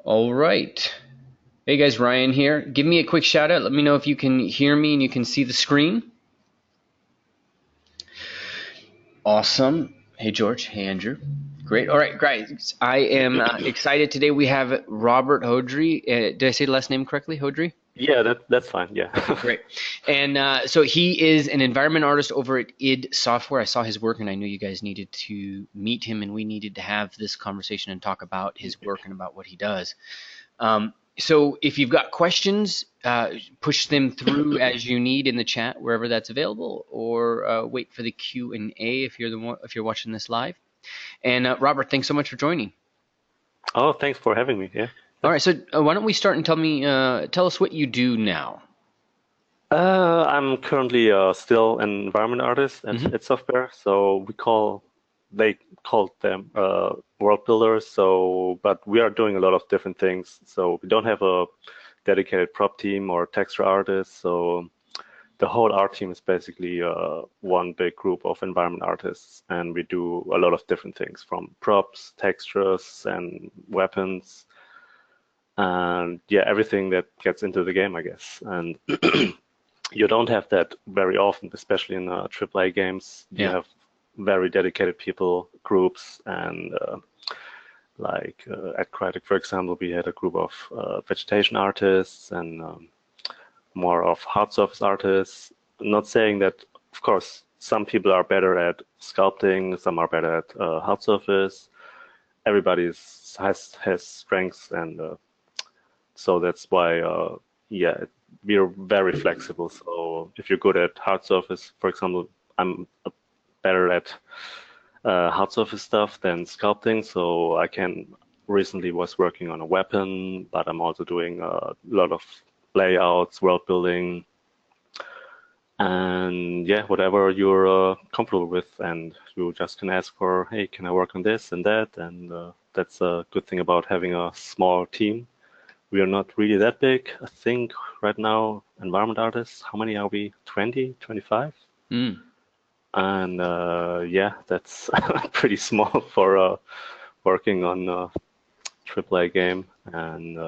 All right. Hey guys, Ryan here. Give me a quick shout out. Let me know if you can hear me and you can see the screen. Awesome. Hey George. Hey Andrew. Great. All right, guys. I am excited today. We have Robert Hodri. Did I say the last name correctly? Hodri? Yeah, that's fine. Yeah. Great. And so he is an environment artist over at id Software. I saw his work and I knew you guys needed to meet him and we needed to have this conversation and talk about his work and about what he does. So if you've got questions, push them through as you need in the chat wherever that's available, or wait for the Q&A if you're watching this live. And Robert, thanks so much for joining. Oh, thanks for having me. Yeah. All right, so why don't we start and tell us what you do now. I'm currently still an environment artist at Software, so they call them world builders. So, but we are doing a lot of different things. So we don't have a dedicated prop team or texture artist. So the whole art team is basically one big group of environment artists, and we do a lot of different things from props, textures, and weapons, and yeah, everything that gets into the game, I guess. And you don't have that very often, especially in AAA games. You Yeah. have very dedicated people, groups, and at Crytek, for example, we had a group of vegetation artists and more of hard surface artists. Not saying that, of course, some people are better at sculpting, some are better at hard surface. Everybody has strengths, and so that's why, yeah, we're very flexible. So if you're good at hard surface, for example, I'm better at hard surface stuff than sculpting. So recently was working on a weapon, but I'm also doing a lot of layouts, world building, and yeah, whatever you're comfortable with, and you just can ask for, hey, can I work on this and that? And that's a good thing about having a small team. We are not really that big. I think right now, environment artists, how many are we? 20, 25? Mm. And yeah, that's pretty small for working on a AAA game. And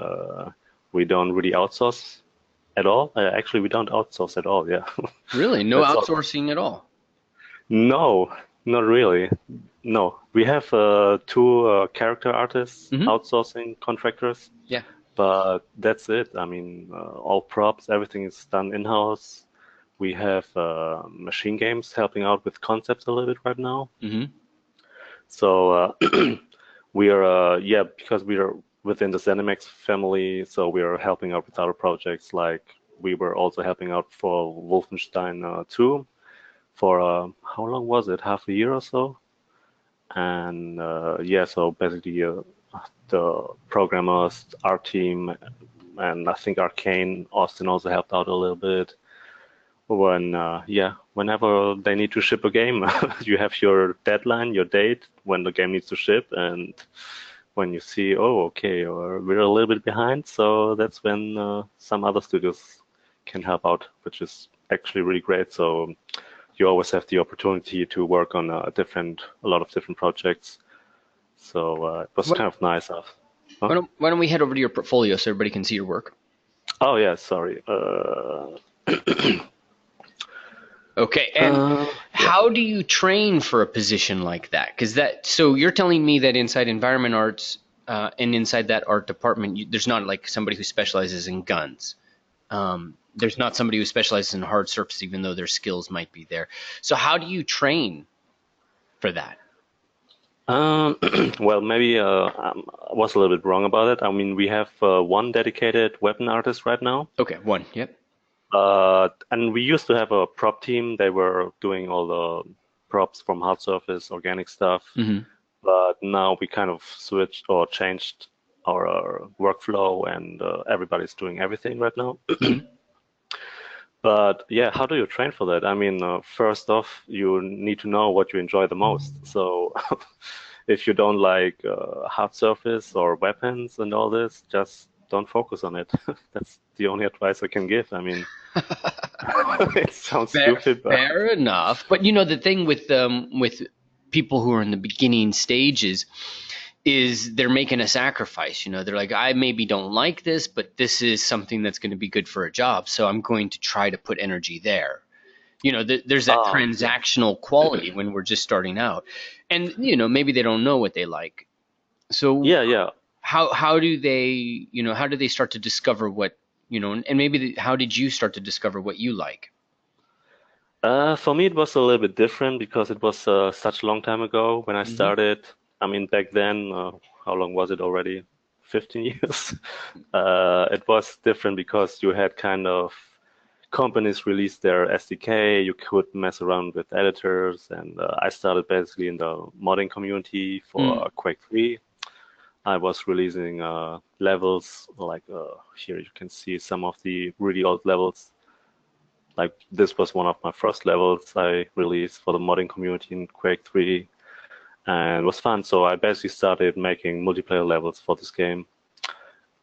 we don't really outsource at all. Actually, we don't outsource at all. Yeah, Really? No that's all. outsourcing at all? No, not really. No, we have two character artists, Mm-hmm. outsourcing contractors. Yeah. But that's it. I mean, all props, everything is done in-house. We have machine games helping out with concepts a little bit right now. Mm-hmm. So we are, yeah, because we are within the ZeniMax family, so we are helping out with other projects. Like we were also helping out for Wolfenstein 2 for how long was it? Half a year or so. And yeah, so basically the programmers, our team, and I think Arcane, Austin also helped out a little bit. Yeah, whenever they need to ship a game, you have your deadline, your date, when the game needs to ship, and when you see, oh, okay, or we're a little bit behind, so that's when some other studios can help out, which is actually really great. So you always have the opportunity to work on a lot of different projects. So it was Why, kind of nice. Huh? why don't we head over to your portfolio so everybody can see your work? Oh yeah, sorry. Okay, and Uh, yeah. how do you train for a position like that? So you're telling me that inside environment arts and inside that art department, there's not like somebody who specializes in guns. There's not somebody who specializes in hard surface, even though their skills might be there. So how do you train for that? Um, well, maybe I was a little bit wrong about it. I mean, we have one dedicated weapon artist right now, Okay, one. Yep. and we used to have a prop team. They were doing all the props from hard surface, organic stuff. Mm-hmm. But now we kind of switched or changed our workflow, and everybody's doing everything right now. Mm-hmm. But yeah, how do you train for that? I mean, first off, you need to know what you enjoy the most. So if you don't like hard surface or weapons and all this, just don't focus on it. That's the only advice I can give. I mean, it sounds Fair, stupid, but fair enough. But you know, the thing with people who are in the beginning stages, is they're making a sacrifice. They're like, I maybe don't like this, but this is something that's going to be good for a job, so I'm going to try to put energy there. There's that Yeah. transactional quality when we're just starting out, and maybe they don't know what they like. So Yeah, yeah. how do they how do they start to discover what and maybe how did you start to discover what you like? For me, it was a little bit different because it was such a long time ago when I Hmm. started. I mean, back then, how long was it already? 15 years. It was different because you had kind of companies release their SDK. You could mess around with editors, and I started basically in the modding community Mm. for Quake 3. I was releasing levels like here you can see some of the really old levels. Like this was one of my first levels I released for the modding community in Quake 3, and it was fun. So I basically started making multiplayer levels for this game,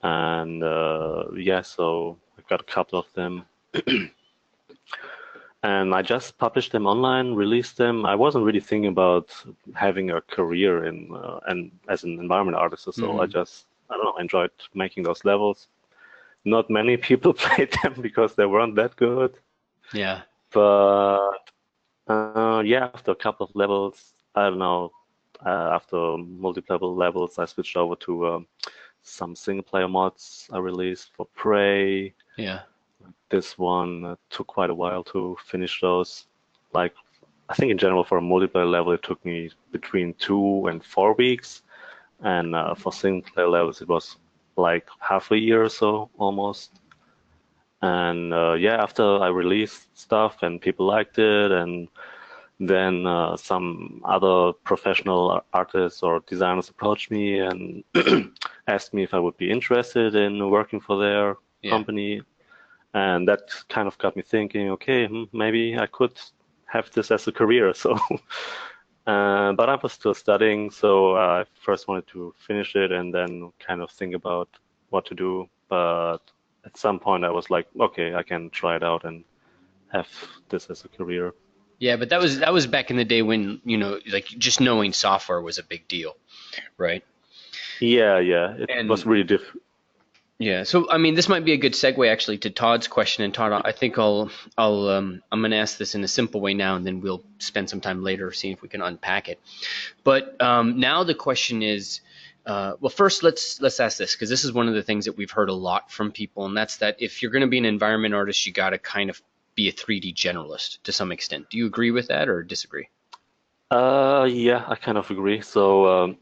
and yeah, so I got a couple of them, and I just published them online, released them. I wasn't really thinking about having a career in and as an environment artist or so. Hmm. I don't know, enjoyed making those levels. Not many people played them because they weren't that good, Yeah. but yeah, after a couple of levels, I don't know, after multiple levels, I switched over to some single player mods I released for Prey. Yeah. This one took quite a while to finish those. Like, I think in general for a multiplayer level, it took me between 2 and 4 weeks. And for single player levels, it was like half a year or so almost. And yeah, after I released stuff and people liked it, and then some other professional artists or designers approached me and asked me if I would be interested in working for their Yeah. company. And that kind of got me thinking, okay, maybe I could have this as a career. So, but I was still studying, so I first wanted to finish it and then kind of think about what to do. But at some point, I was like, okay, I can try it out and have this as a career. Yeah, but that was back in the day when, like just knowing software was a big deal, right? Yeah, yeah, it was And really diff. yeah, so I mean, this might be a good segue actually to Todd's question. And Todd, I think I'm going to ask this in a simple way now, and then we'll spend some time later seeing if we can unpack it. But now the question is, well, first let's ask this, because this is one of the things that we've heard a lot from people, and that's that if you're going to be an environment artist, you got to kind of be a 3D generalist to some extent. Do you agree with that or disagree? Yeah, I kind of agree. So,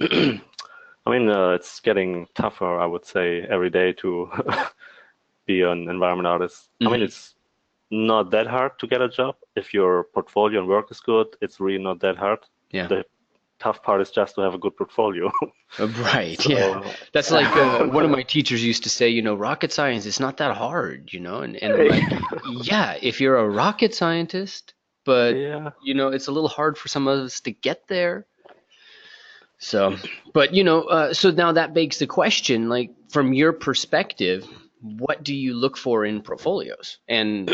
I mean, it's getting tougher, I would say, every day to be an environment artist. I mean, Hmm. it's not that hard to get a job. If your portfolio and work is good, it's really not that hard. Yeah. The tough part is just to have a good portfolio. Right. Yeah. So, That's like one of my teachers used to say, rocket science is not that hard, and I'm like, yeah, if you're a rocket scientist, but yeah. it's a little hard for some of us to get there. So, but so now that begs the question, like from your perspective, what do you look for in portfolios? And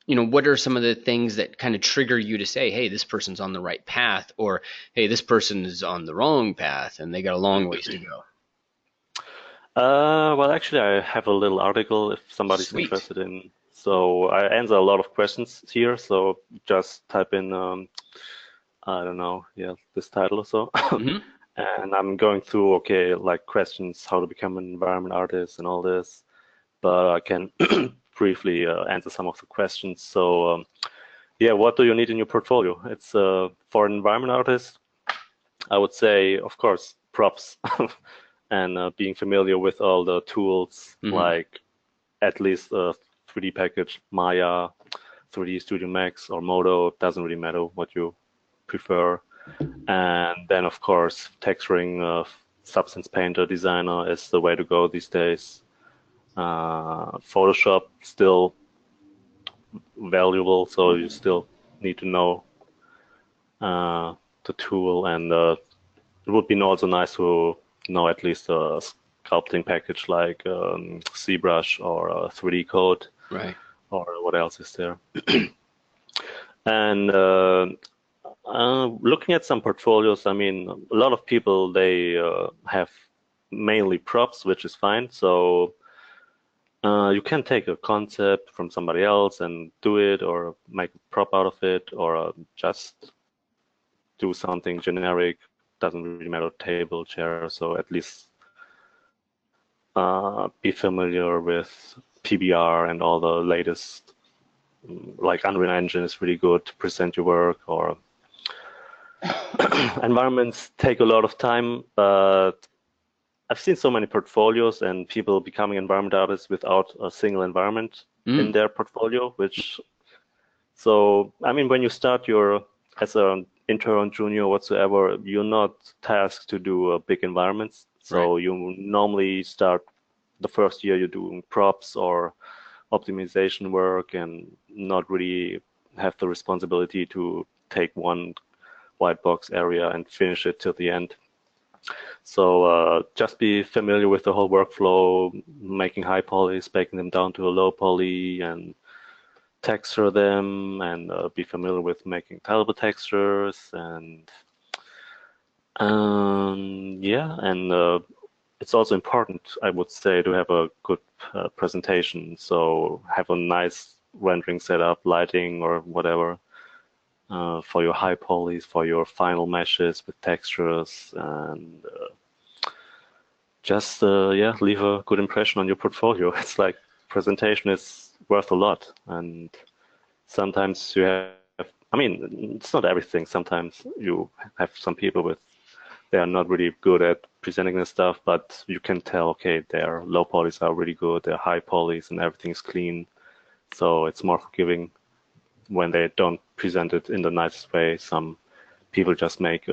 what are some of the things that kind of trigger you to say, hey, this person's on the right path, or hey, this person is on the wrong path and they got a long ways to go? Well, actually, I have a little article if somebody's Sweet. interested in. So I answer a lot of questions here. So just type in, I don't know, yeah, this title or so. Hmm. And I'm going through, okay, like questions, how to become an environment artist and all this. But I can briefly answer some of the questions. So, yeah, what do you need in your portfolio? It's for an environment artist, I would say, of course, props and being familiar with all the tools Hmm. like at least a 3D package, Maya, 3D Studio Max, or Modo. Doesn't really matter what you prefer. And then, of course, texturing, Substance Painter, Designer is the way to go these days. Photoshop still valuable, so you still need to know uh, the tool, and it would be also nice to know at least a sculpting package like ZBrush or 3D Code, Right. or what else is there. And Looking at some portfolios, I mean, a lot of people they have mainly props, which is fine. So you can take a concept from somebody else and do it, or make a prop out of it, or just do something generic. Doesn't really matter, table, chair. So at least be familiar with PBR and all the latest. Like Unreal Engine is really good to present your work, or environments take a lot of time, but I've seen so many portfolios and people becoming environment artists without a single environment in their portfolio, so I mean, when you start as an intern, junior, whatsoever, you're not tasked to do big environments. So Right. you normally start the first year you're doing props or optimization work and not really have the responsibility to take one white box area and finish it till the end. So just be familiar with the whole workflow, making high polys, baking them down to a low poly, and texture them, and be familiar with making palatable textures, and yeah, and it's also important, I would say, to have a good presentation. So have a nice rendering setup, lighting or whatever, for your high polys, for your final meshes with textures, and just yeah, leave a good impression on your portfolio. It's like presentation is worth a lot, and sometimes you have, I mean, it's not everything. Sometimes you have some people they are not really good at presenting this stuff, but you can tell, okay, their low polys are really good, their high polys and everything's clean. So it's more forgiving when they don't present it in the nicest way. Some people just make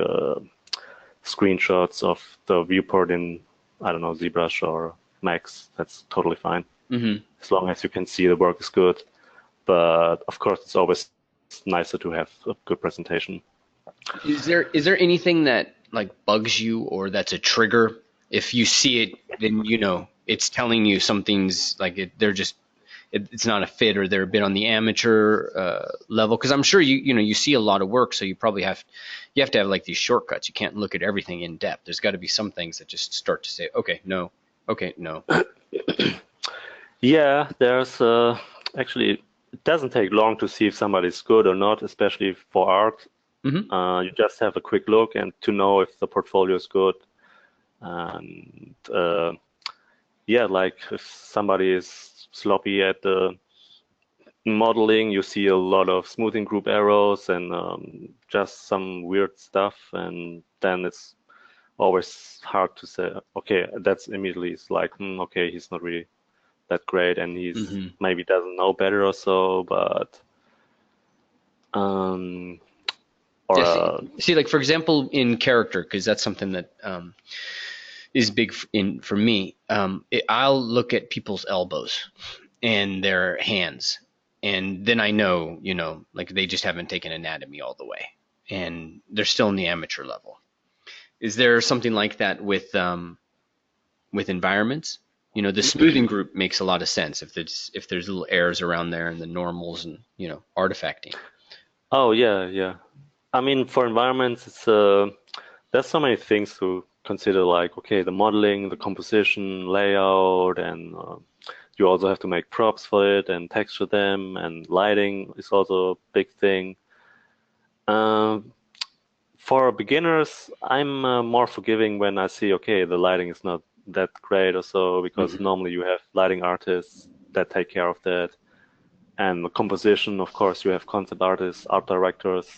screenshots of the viewport in, I don't know, ZBrush or Max. That's totally fine. As long as you can see the work is good. But of course, it's always nicer to have a good presentation. Is there anything that like bugs you or that's a trigger? If you see it, then it's telling you something's like it's not a fit, or they're a bit on the amateur level. Because I'm sure you see a lot of work, so you have to have like these shortcuts. You can't look at everything in depth. There's got to be some things that just start to say, okay, no, okay, no. Yeah, there's actually, it doesn't take long to see if somebody's good or not, especially for art. You just have a quick look and to know if the portfolio is good. And yeah, like if somebody is sloppy at the modeling, you see a lot of smoothing group arrows and just some weird stuff, and then it's always hard to say, okay, that's immediately it's like, okay, he's not really that great, and he's maybe doesn't know better or so, but or Yeah, see, like for example, in character, because that's something that is big for me. I'll look at people's elbows and their hands, and then I know, like they just haven't taken anatomy all the way, and they're still in the amateur level. Is there something like that with environments? The smoothing group makes a lot of sense if there's little errors around there and the normals and artifacting. oh yeah. I mean, for environments, it's there's so many things to consider, like, okay, the modeling, the composition, layout, and you also have to make props for it and texture them, and lighting is also a big thing. Um, for beginners, I'm more forgiving when I see, okay, the lighting is not that great or so, because normally you have lighting artists that take care of that. And the composition, of course, you have concept artists, art directors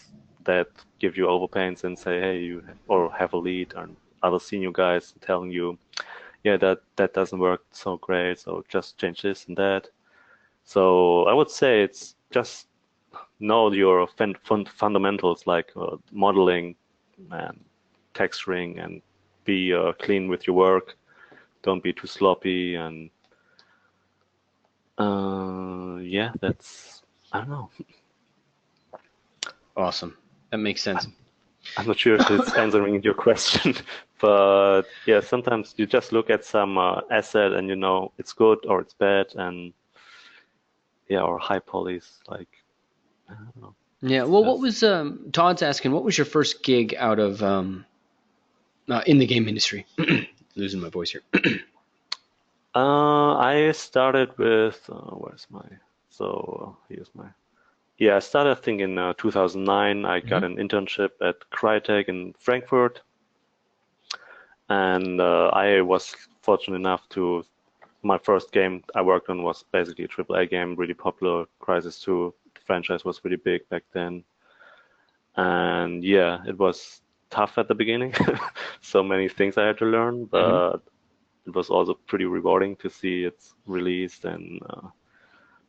that give you overpaints and say, hey, or have a lead, and other senior guys telling you, yeah, that doesn't work so great, so just change this and that. So I would say it's just know your fundamentals, like modeling and texturing, and be clean with your work. Don't be too sloppy, and yeah, that's, I don't know. Awesome, that makes sense. I'm not sure if it's answering your question, but yeah, sometimes you just look at some asset and you know it's good or it's bad, and yeah, or high polys, like, I don't know. Yeah. Well, what That's was Todd's asking? What was your first gig out of in the game industry? Losing my voice here. I started with where's my here's my yeah, I started I think in 2009. I got Hmm. an internship at Crytek in Frankfurt, and I was fortunate enough to my first game I worked on was basically a AAA game, really popular, Crysis 2. The franchise was really big back then, and yeah, it was tough at the beginning. So many things I had to learn, Hmm. but it was also pretty rewarding to see it's released and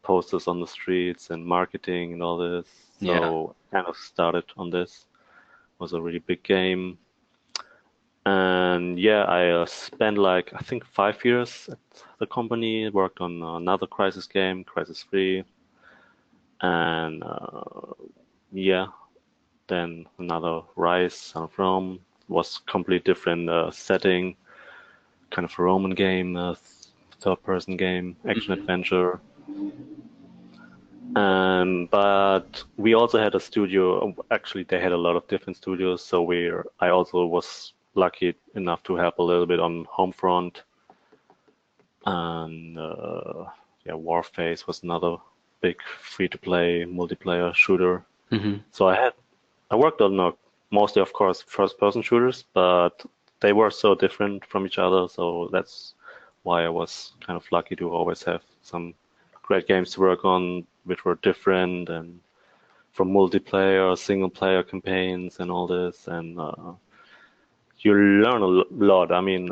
posters on the streets and marketing and all this. Yeah. So kind of started on this. It was a really big game. And yeah, I spent like I think 5 years at the company. Worked on another Crisis game, Crisis 3, and yeah, then another Rise, Son of Rome. Was completely different setting, kind of a Roman game, third-person game, action Hmm. adventure. And but we also had a studio. Actually, they had a lot of different studios, so I also was lucky enough to help a little bit on Homefront, and yeah, Warface was another big free-to-play multiplayer shooter. Hmm. So I worked on mostly, of course, first-person shooters, but they were so different from each other. So that's why I was kind of lucky to always have some great games to work on, which were different and from multiplayer, single-player campaigns, and all this. And you learn a lot. I mean,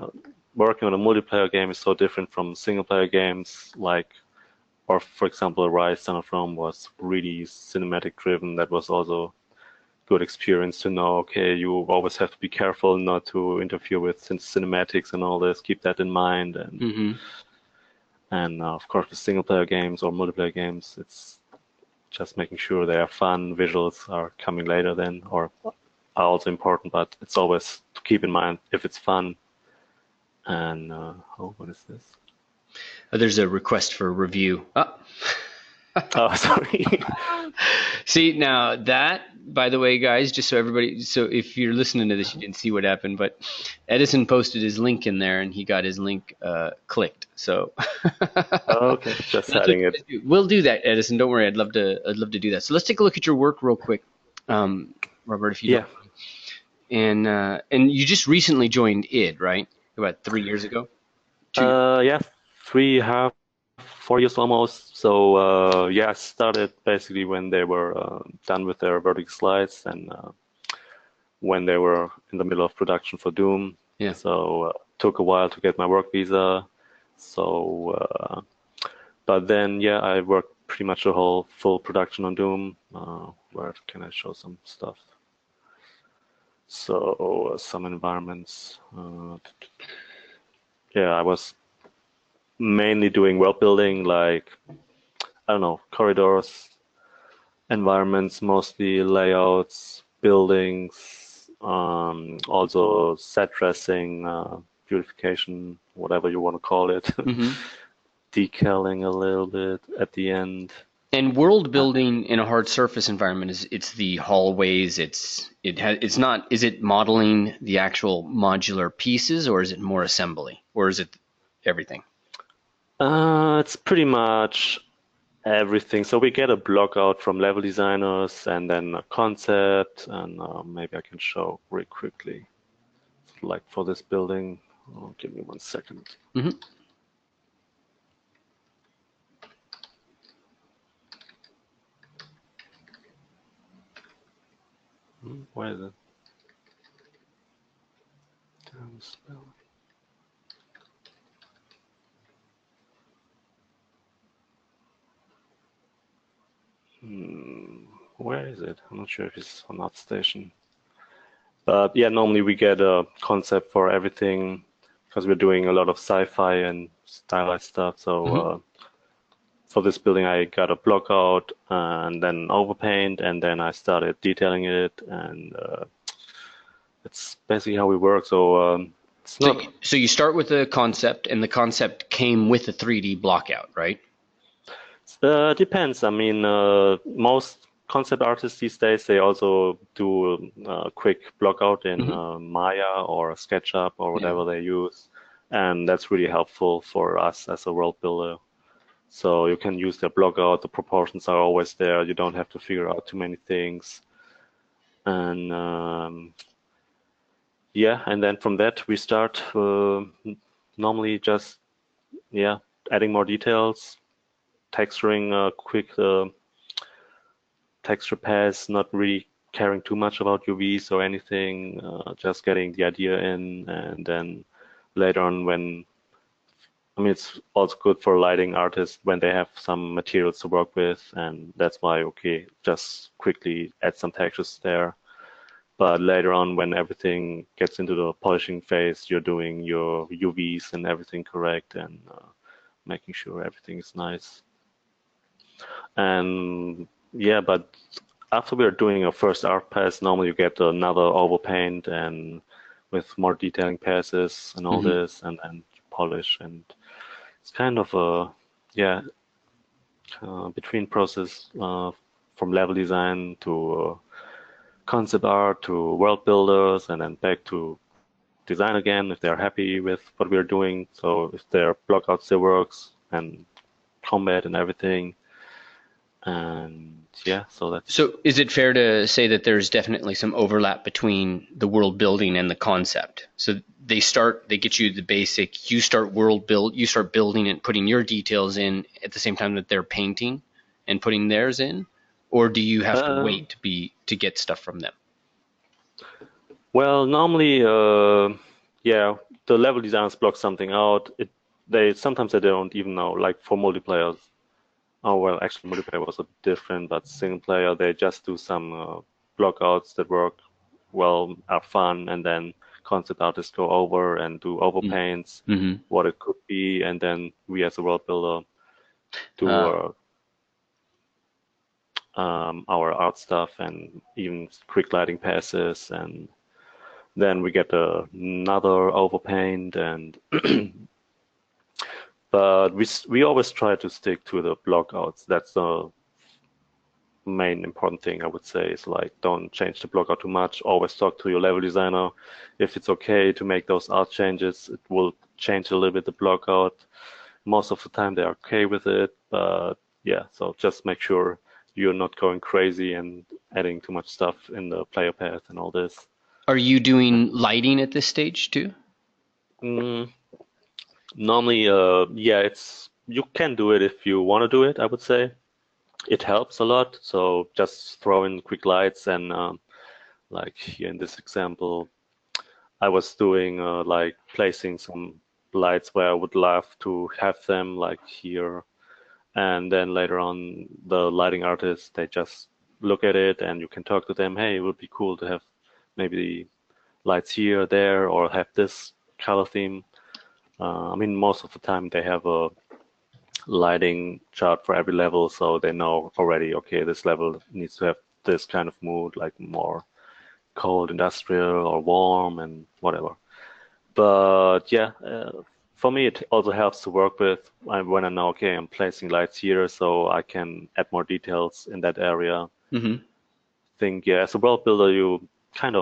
working on a multiplayer game is so different from single-player games, like, or for example, Rise Son of Rome was really cinematic driven. That was also good experience to know, okay, you always have to be careful not to interfere with cinematics and all this. Keep that in mind, Hmm. and of course, with single player games or multiplayer games, it's just making sure they are fun. Visuals are coming later then, or are also important, but it's always to keep in mind if it's fun. And oh, what is this? There's a request for review. Oh, sorry. See, now that, by the way, guys, just so everybody, so if you're listening to this, you didn't see what happened, but Edison posted his link in there and he got his link clicked. So Okay, just that's what hiding you it. guys do. We'll do that, Edison. Don't worry. I'd love to do that. So let's take a look at your work real quick, Robert, if you don't Yeah. mind. And you just recently joined ID, right? About 3 years ago? Two. Yeah, 3.5, 4 years almost. So yeah, I started basically when they were done with their vertical slides and when they were in the middle of production for Doom. Yeah. So took a while to get my work visa. So, but then yeah, I worked pretty much the whole full production on Doom. Where can I show some stuff? So some environments. Yeah, I was mainly doing world building, like I don't know, corridors, environments, mostly layouts, buildings, also set dressing, beautification, whatever you want to call it, Hmm. decaling a little bit at the end. And world building in a hard surface environment is it's the hallways, it's not, is it modeling the actual modular pieces or is it more assembly or is it everything? It's pretty much everything. So we get a block out from level designers and then a concept, and maybe I can show really quickly, like for this building. Oh, give me 1 second. Hmm. Where is it? Damn spell. Where is it? I'm not sure if it's on ArtStation. But yeah, normally we get a concept for everything because we're doing a lot of sci-fi and stylized stuff. So Hmm. for this building, I got a block out and then overpaint, and then I started detailing it, and it's basically how we work. So it's So, not. so you start with the concept and the concept came with a 3D block out, right? Depends. I mean, most. concept artists these days, they also do a quick block out in Maya or SketchUp or whatever they use. And that's really helpful for us as a world builder. So you can use their block out, the proportions are always there. You don't have to figure out too many things. And yeah, and then from that we start normally just adding more details, texturing a quick texture pass, not really caring too much about UVs or anything, just getting the idea in, and then later on it's also good for lighting artists when they have some materials to work with, and that's why, okay, just quickly add some textures there. But later on, when everything gets into the polishing phase, you're doing your UVs and everything correct and making sure everything is nice. And yeah, but after we're doing a first art pass, normally you get another overpaint and with more detailing passes and all this, and then polish. And it's kind of a between process from level design to concept art to world builders, and then back to design again if they're happy with what we're doing. So if their block out still works and combat and everything. And yeah, so that's. So is it fair to say that there's definitely some overlap between the world building and the concept? So they get you the basic, you start building and putting your details in at the same time that they're painting and putting theirs in? Or do you have to wait to get stuff from them? Well, normally, the level designers block something out. Sometimes they don't even know. Like for multiplayers, actually multiplayer was a bit different, but single player they just do some block outs that work well, are fun, and then concept artists go over and do overpaints, what it could be, and then we as a world builder do our art stuff and even quick lighting passes, and then we get another overpaint, and but we always try to stick to the block outs. That's the main important thing, I would say, is like don't change the block out too much. Always talk to your level designer if it's okay to make those art changes. It will change a little bit the block out. Most of the time they're okay with it, but yeah, so just make sure you're not going crazy and adding too much stuff in the player path and all this. Are you doing lighting at this stage too? Normally, you can do it if you want to do it, I would say. It helps a lot. So just throw in quick lights, and like here in this example, I was doing like placing some lights where I would love to have them, like here. And then later on, the lighting artists, they just look at it and you can talk to them. Hey, it would be cool to have maybe lights here, there, or have this color theme. Most of the time they have a lighting chart for every level, so they know already, okay, this level needs to have this kind of mood, like more cold industrial or warm and whatever. But yeah, for me, it also helps to work with when I know, okay, I'm placing lights here, so I can add more details in that area. Think, as a world builder,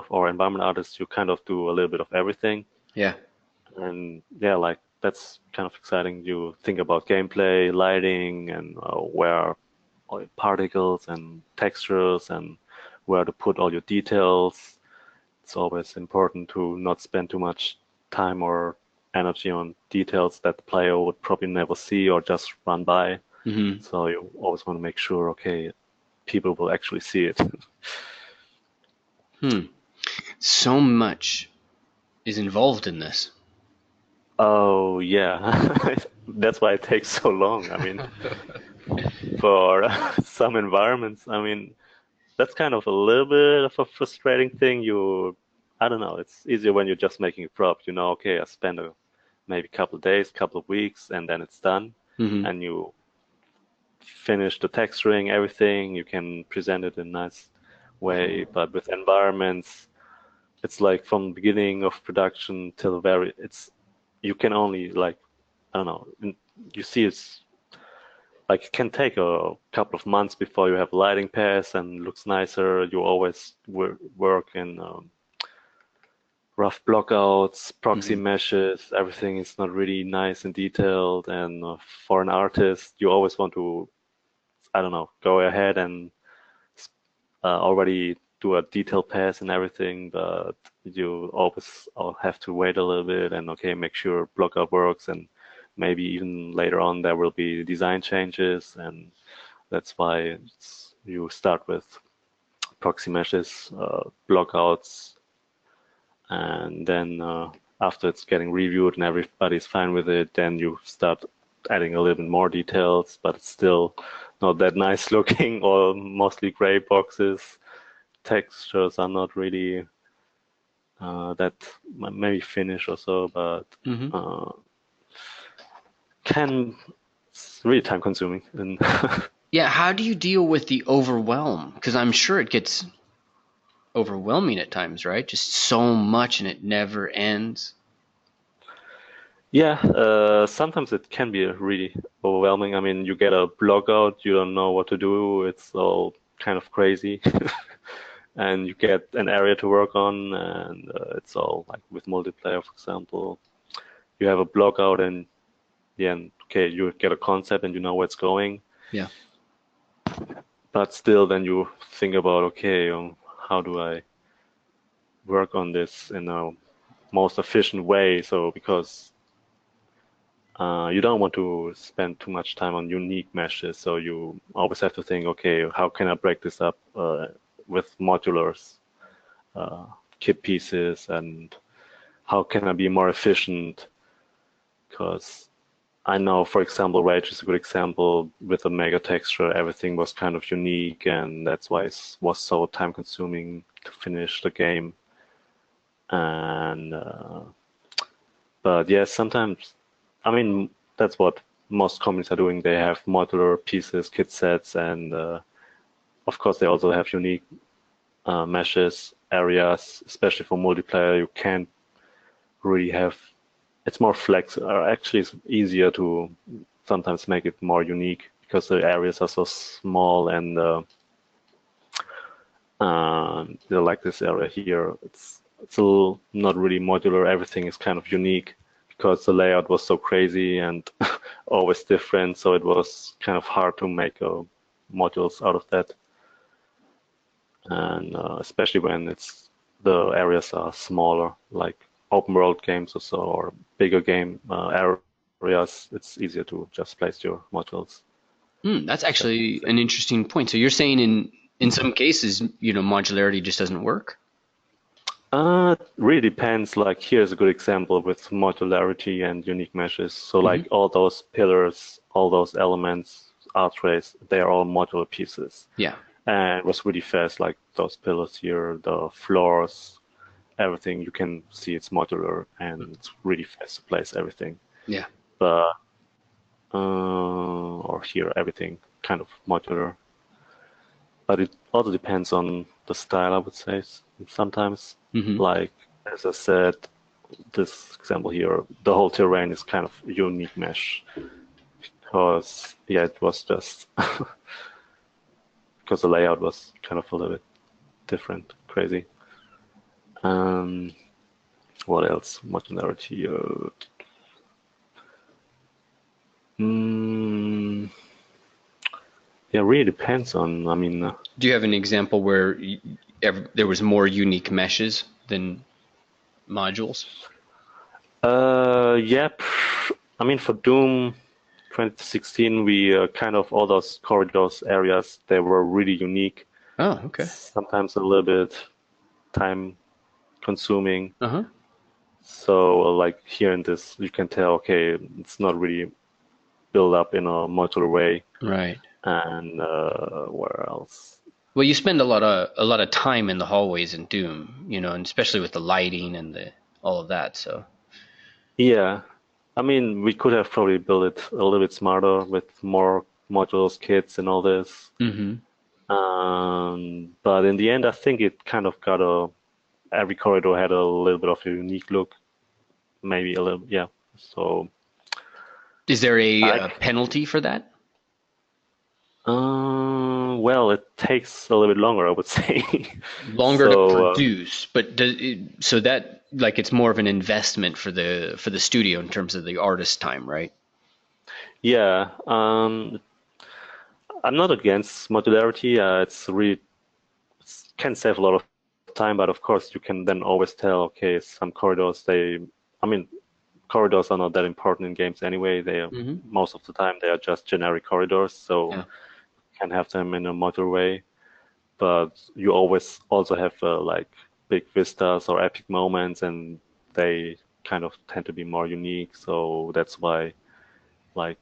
or environment artist, you kind of do a little bit of everything. Yeah. And yeah, like that's kind of exciting. You think about gameplay, lighting, and where all your particles and textures and where to put all your details. It's always important to not spend too much time or energy on details that the player would probably never see or just run by. So you always want to make sure, okay, people will actually see it. So much is involved in this. Oh yeah, that's why it takes so long. For some environments, that's kind of a little bit of a frustrating thing. I don't know, it's easier when you're just making a prop. Okay, I spend maybe a couple of days, couple of weeks, and then it's done. And you finish the texturing, everything, you can present it in a nice way. But with environments, it's like from the beginning of production till you can only, like, I don't know, you see it's like it can take a couple of months before you have a lighting pass and looks nicer. You always work in rough blockouts, proxy Hmm. meshes. Everything is not really nice and detailed. And for an artist, you always want to, I don't know, go ahead and already do a detail pass and everything, but you always have to wait a little bit and okay, make sure blockout works, and maybe even later on there will be design changes, and that's why you start with proxy meshes, blockouts, and then after it's getting reviewed and everybody's fine with it, then you start adding a little bit more details, but it's still not that nice looking or mostly gray boxes. Textures are not really that maybe finish or so, but Hmm. uh, can it's really time consuming. And Yeah, how do you deal with the overwhelm? Because I'm sure it gets overwhelming at times, right? Just so much and it never ends. yeah, sometimes it can be really overwhelming. I mean, you get a block out, you don't know what to do. It's all kind of crazy. And you get an area to work on, and it's all like with multiplayer, for example. You have a block out, and yeah, and, okay, you get a concept and you know where it's going, Yeah. but still, then you think about, okay, how do I work on this in a most efficient way? So because you don't want to spend too much time on unique meshes, so you always have to think, okay, how can I break this up with modulars, uh, kit pieces, and how can I be more efficient? Because I know, for example, Rage is a good example with the mega texture. Everything was kind of unique, and that's why it was so time consuming to finish the game. And but yeah, sometimes, I mean, that's what most companies are doing. They have modular pieces, kit sets, and of course, they also have unique meshes, areas, especially for multiplayer. You can't really have it's more flex, or actually it's easier to sometimes make it more unique because the areas are so small, and like this area here, it's a little not really modular. Everything is kind of unique because the layout was so crazy and always different, so it was kind of hard to make modules out of that, and especially when it's the areas are smaller, like open world games or so, or bigger game areas, it's easier to just place your modules. That's That actually makes sense. an interesting point. So you're saying in some cases, modularity just doesn't work? Really depends. Like here's a good example with modularity and unique meshes. So Hmm. like all those pillars, all those elements, archways, they are all modular pieces. Yeah. And it was really fast, like those pillars here, the floors, everything. You can see it's modular and it's really fast to place everything. Yeah. But or here everything kind of modular. But it also depends on the style, I would say. Sometimes, Hmm. like as I said, this example here, the whole terrain is kind of unique mesh because yeah, it was just because the layout was kind of a little bit different, crazy. Um, what else? Modularity. Mm, yeah, really depends on. I mean, Do you have an example where there was more unique meshes than modules? yeah. I mean, for Doom 2016, we kind of all those corridors areas they were really unique. Oh, okay. Sometimes a little bit time consuming. Uh-huh. So like here in this, you can tell, okay, it's not really built up in a modular way. Right. And where else? Well, you spend a lot of time in the hallways in Doom, and especially with the lighting and the all of that. So, Yeah, I mean, we could have probably built it a little bit smarter with more modules, kits, and all this. hmm. But in the end, I think it kind of got every corridor had a little bit of a unique look, maybe a little, yeah. So Is there a, I penalty for that? Well, it takes a little bit longer, I would say. Longer to So produce, but so that like it's more of an investment for the studio in terms of the artist time, right? yeah, I'm not against modularity. It's really can save a lot of time, but of course you can then always tell, okay, some corridors I mean, corridors are not that important in games anyway. Hmm. Most of the time they are just generic corridors, so Yeah. you can have them in a modular way. But you always also have like big vistas or epic moments, and they kind of tend to be more unique. So that's why, like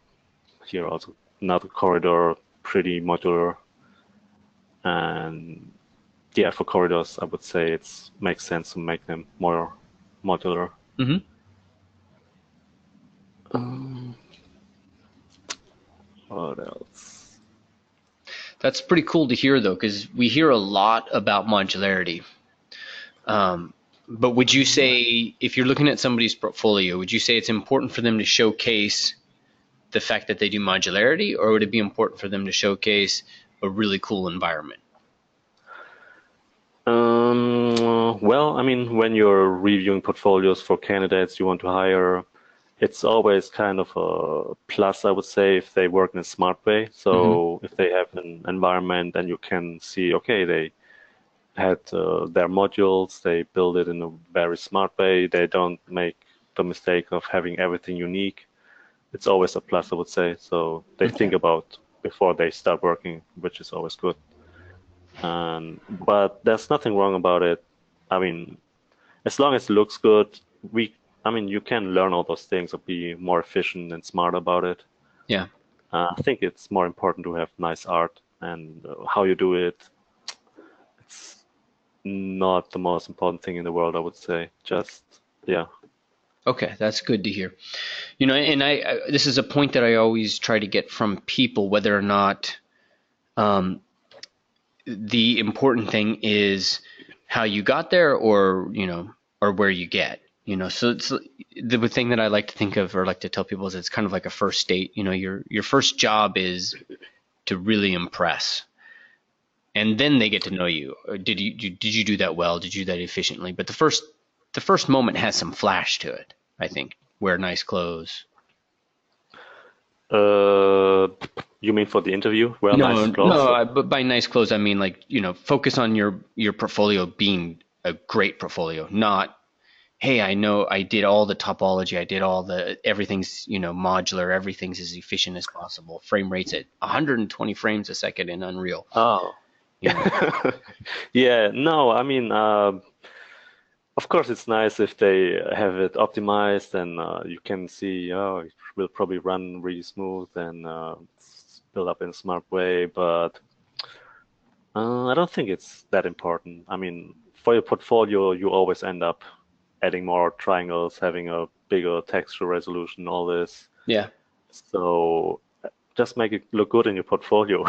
here also another corridor, pretty modular, and yeah, for corridors, I would say it makes sense to make them more modular. Hmm. Um, what else? That's pretty cool to hear though, because we hear a lot about modularity. Um, but would you say, if you're looking at somebody's portfolio, would you say it's important for them to showcase the fact that they do modularity, or would it be important for them to showcase a really cool environment? Well, I mean, when you're reviewing portfolios for candidates you want to hire, it's always kind of a plus, I would say, if they work in a smart way. Hmm. So if they have an environment and you can see, okay, they had their modules, they build it in a very smart way, they don't make the mistake of having everything unique. It's always a plus, I would say. So they Okay. think about before they start working, which is always good. But there's nothing wrong about it. I mean, as long as it looks good, I mean, you can learn all those things or be more efficient and smart about it. Yeah. I think it's more important to have nice art, and how you do it, it's not the most important thing in the world, I would say. Just, yeah. Okay, that's good to hear. You know, and this is a point that I always try to get from people, whether or not um, the important thing is how you got there, or or where you get. So it's the thing that I like to think of, or like to tell people, is it's kind of like a first date. Your first job is to really impress, and then they get to know you. Did you do that well? Did you do that efficiently? But the first moment has some flash to it, I think. Wear nice clothes. Uh, you mean for the interview? Well, No, nice no. clothes. But by nice clothes, I mean, like, focus on your portfolio being a great portfolio, not, hey, I know I did all the topology, I did all the everything's modular, everything's as efficient as possible, frame rates at 120 frames a second in Unreal. Oh. You know. Yeah, no, I mean, of course, it's nice if they have it optimized and you can see, oh, it will probably run really smooth and it's built up in a smart way. But I don't think it's that important. I mean, for your portfolio, you always end up adding more triangles, having a bigger texture resolution, all this. Yeah. So just make it look good in your portfolio.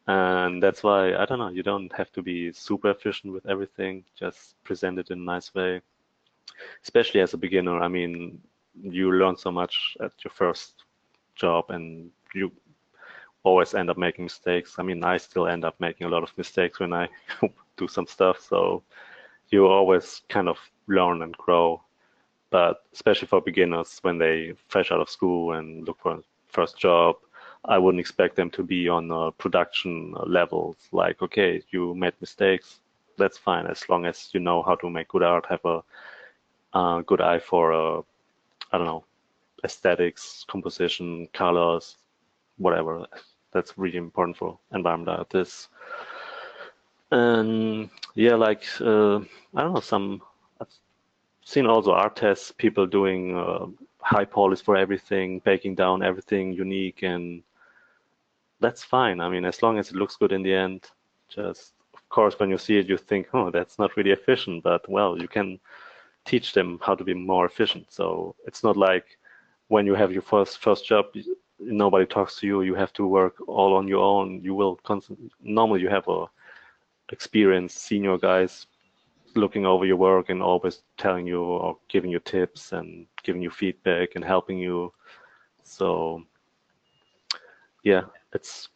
And that's why, I don't know, you don't have to be super efficient with everything. Just present it in a nice way. Especially as a beginner, I mean, you learn so much at your first job and you always end up making mistakes. I mean, I still end up making a lot of mistakes when I do some stuff. So you always kind of learn and grow. But especially for beginners, when they fresh out of school and look for a first job, I wouldn't expect them to be on production levels. Like, okay, you made mistakes, that's fine as long as you know how to make good art, have a good eye for, I don't know, aesthetics, composition, colors, whatever. That's really important for environment artists. And yeah, like I don't know, I've seen also art tests, people doing high polish for everything, baking down everything unique, and that's fine. I mean, as long as it looks good in the end, just of course when you see it, you think, oh, that's not really efficient, but well, you can teach them how to be more efficient. So it's not like when you have your first job, nobody talks to you. You have to work all on your own. You will normally you have a experienced senior guys looking over your work and always telling you or giving you tips and giving you feedback and helping you. So yeah, it's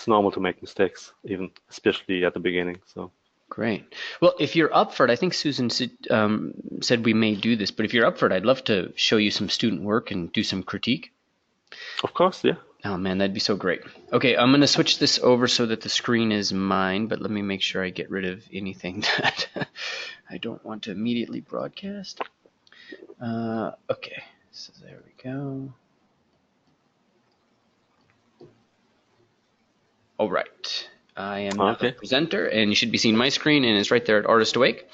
it's normal to make mistakes, even especially at the beginning. So Great. Well, if you're up for it, I think Susan said we may do this, but if you're up for it, I'd love to show you some student work and do some critique. of course, yeah. Oh man, that'd be so great. Okay, I'm going to switch this over so that the screen is mine, but let me make sure I get rid of anything that I don't want to immediately broadcast. Okay, so there we go. All right, I am now the presenter, and you should be seeing my screen, and it's right there at Artist Awake.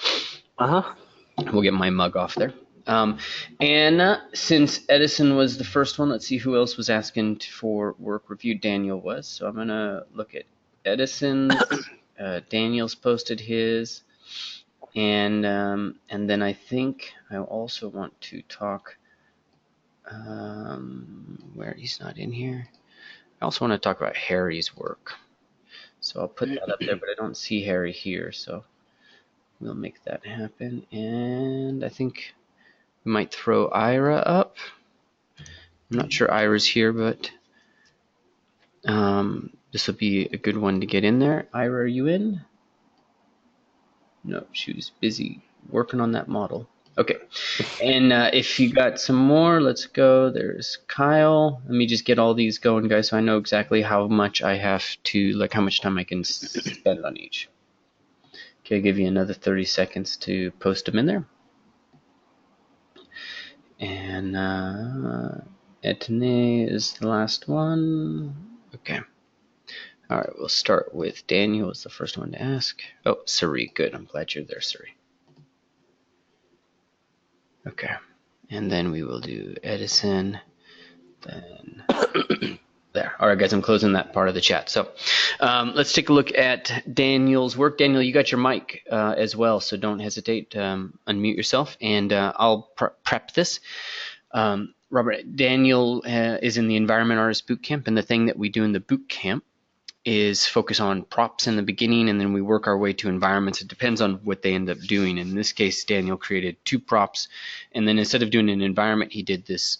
We'll get my mug off there. And since Edison was the first one, let's see who else was asking for work review. Daniel was, so I'm gonna look at Edison's. Daniel's posted his, and then I think I also want to talk. Where he's not in here. I also want to talk about Harry's work. So I'll put that up there, but I don't see Harry here, so we'll make that happen. And I think we might throw Ira up. I'm not sure Ira's here, but this will be a good one to get in there. Ira, are you in? No, she was busy working on that model. Okay, and if you got some more, let's go. There's Kyle. Let me just get all these going, guys, so I know exactly how much I have to, like how much time I can spend on each. Okay, I'll give you another 30 seconds to post them in there. And Etene is the last one. Okay. All right, we'll start with Daniel as the first one to ask. Oh, Surrey, good. I'm glad you're there, Surrey. Okay, and then we will do Edison, then there. All right, guys, I'm closing that part of the chat. So let's take a look at Daniel's work. Daniel, you got your mic as well, so don't hesitate to unmute yourself, and I'll prep this. Robert, Daniel is in the Environment Artist Bootcamp, and the thing that we do in the bootcamp is focus on props in the beginning, and then we work our way to environments. It depends on what they end up doing. In this case, Daniel created 2 props, and then instead of doing an environment, he did this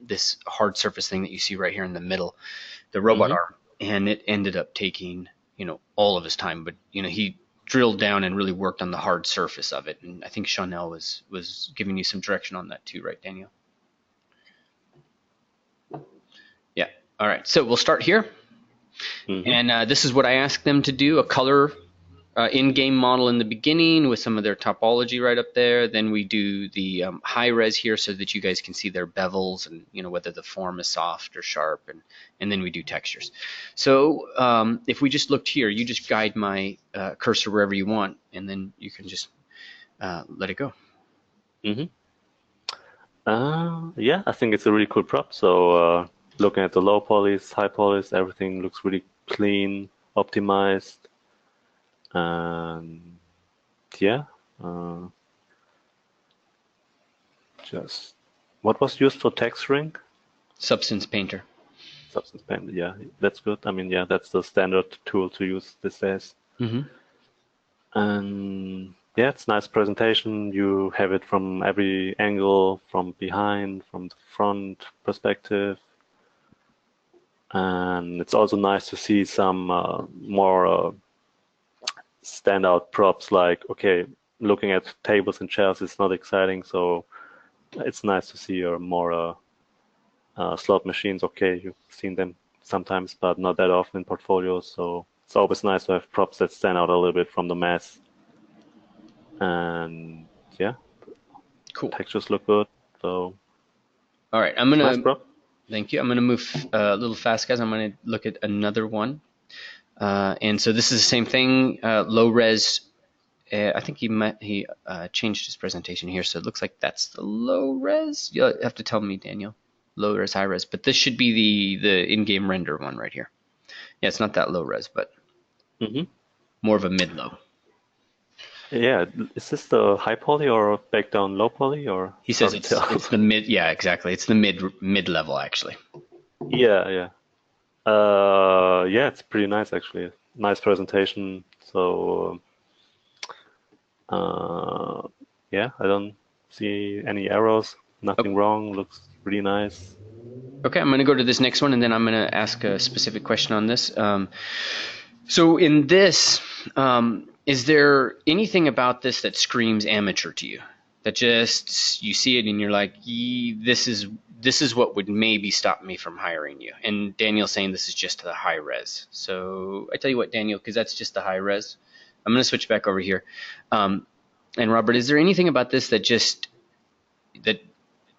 this hard surface thing that you see right here in the middle, the robot arm, and it ended up taking all of his time. But he drilled down and really worked on the hard surface of it, and I think Chanel was giving you some direction on that too, right, Daniel? Yeah. All right. So we'll start here. And this is what I asked them to do, a color in-game model in the beginning with some of their topology right up there. Then we do the high res here so that you guys can see their bevels and whether the form is soft or sharp, and then we do textures. So if we just looked here, you just guide my cursor wherever you want, and then you can just let it go. Yeah, I think it's a really cool prop. So looking at the low polys, high polys, everything looks really clean, optimized, and yeah. Just what was used for texturing? Substance Painter. Substance Painter, yeah, that's good. I mean, yeah, that's the standard tool to use these days. And yeah, it's nice presentation. You have it from every angle, from behind, from the front perspective. And it's also nice to see some more standout props, like, okay, looking at tables and chairs is not exciting, so it's nice to see your more slot machines. Okay, you've seen them sometimes, but not that often in portfolios, so it's always nice to have props that stand out a little bit from the mass. And yeah, cool. Textures look good. So all right, I'm gonna nice prop. Thank you. I'm going to move a little fast, guys. I'm going to look at another one. And so this is the same thing, low res. I think he changed his presentation here, so it looks like that's the low res. You'll have to tell me, Daniel. Low res, high res. But this should be the in-game render one right here. Yeah, it's not that low res, but more of a mid-low. Yeah, is this the high poly or back down low poly, or? He says it's the mid. Yeah, exactly. It's the mid level actually. Yeah. Yeah, it's pretty nice actually. Nice presentation. So yeah, I don't see any errors. Nothing wrong. Looks really nice. Okay, I'm going to go to this next one, and then I'm going to ask a specific question on this. So in this, is there anything about this that screams amateur to you? That just you see it and you're like, this is what would maybe stop me from hiring you. And Daniel's saying this is just the high res. So I tell you what, Daniel, because that's just the high res. I'm going to switch back over here. And Robert, is there anything about this that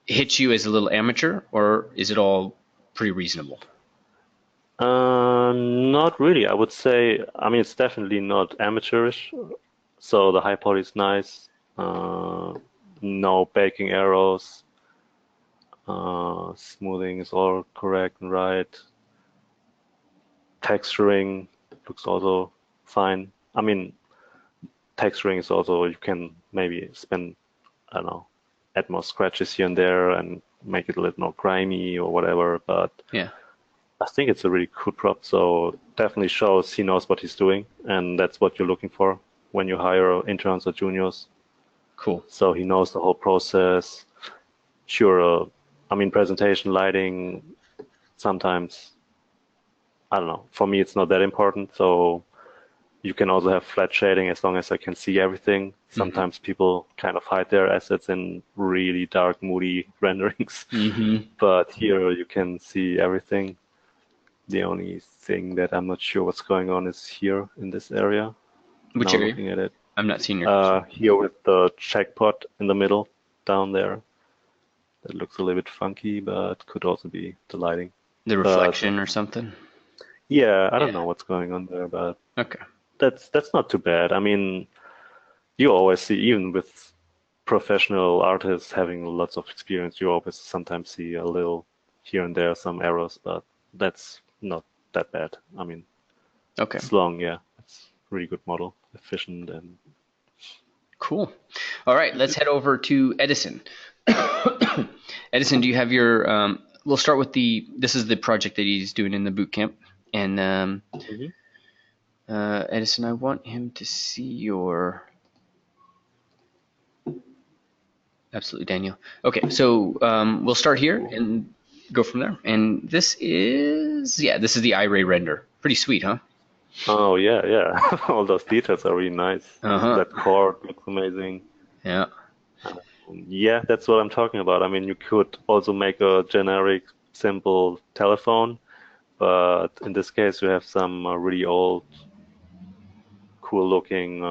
hits you as a little amateur, or is it all pretty reasonable? Not really. I would say, I mean, it's definitely not amateurish. So the high poly is nice. No baking arrows. Smoothing is all correct and right. Texturing looks also fine. I mean, texturing is also, you can maybe spend, I don't know, add more scratches here and there and make it a little more grimy or whatever. But Yeah, I think it's a really cool prop. So definitely shows he knows what he's doing, and that's what you're looking for when you hire interns or juniors. cool. So he knows the whole process. Sure, I mean, presentation, lighting, sometimes, I don't know, for me it's not that important. So you can also have flat shading as long as I can see everything. Sometimes people kind of hide their assets in really dark, moody renderings, but here you can see everything. The only thing that I'm not sure what's going on is here in this area. Which Now area? looking at it, I'm not seeing your cursor. here with the checkpot in the middle, down there, that looks a little bit funky, but could also be the lighting. The But reflection or something. yeah, I don't Yeah. know what's going on there, but Okay. that's not too bad. I mean, you always see, even with professional artists having lots of experience, you always sometimes see a little here and there some errors, but that's not that bad. I mean, Okay. it's long, yeah. It's a really good model, efficient, and Cool. All right. Let's head over to Edison. Edison, do you have your? We'll start with the. This is the project that he's doing in the boot camp, and Mhm. Edison, I want him to see your. Absolutely, Daniel. Okay, so we'll start here and go from there. And this is, yeah, this is the iRay render. Pretty sweet, huh? Oh yeah, yeah. All those details are really nice. Uh-huh. That chord looks amazing. Yeah. Yeah, that's what I'm talking about. I mean, you could also make a generic, simple telephone, but in this case, you have some really old, cool-looking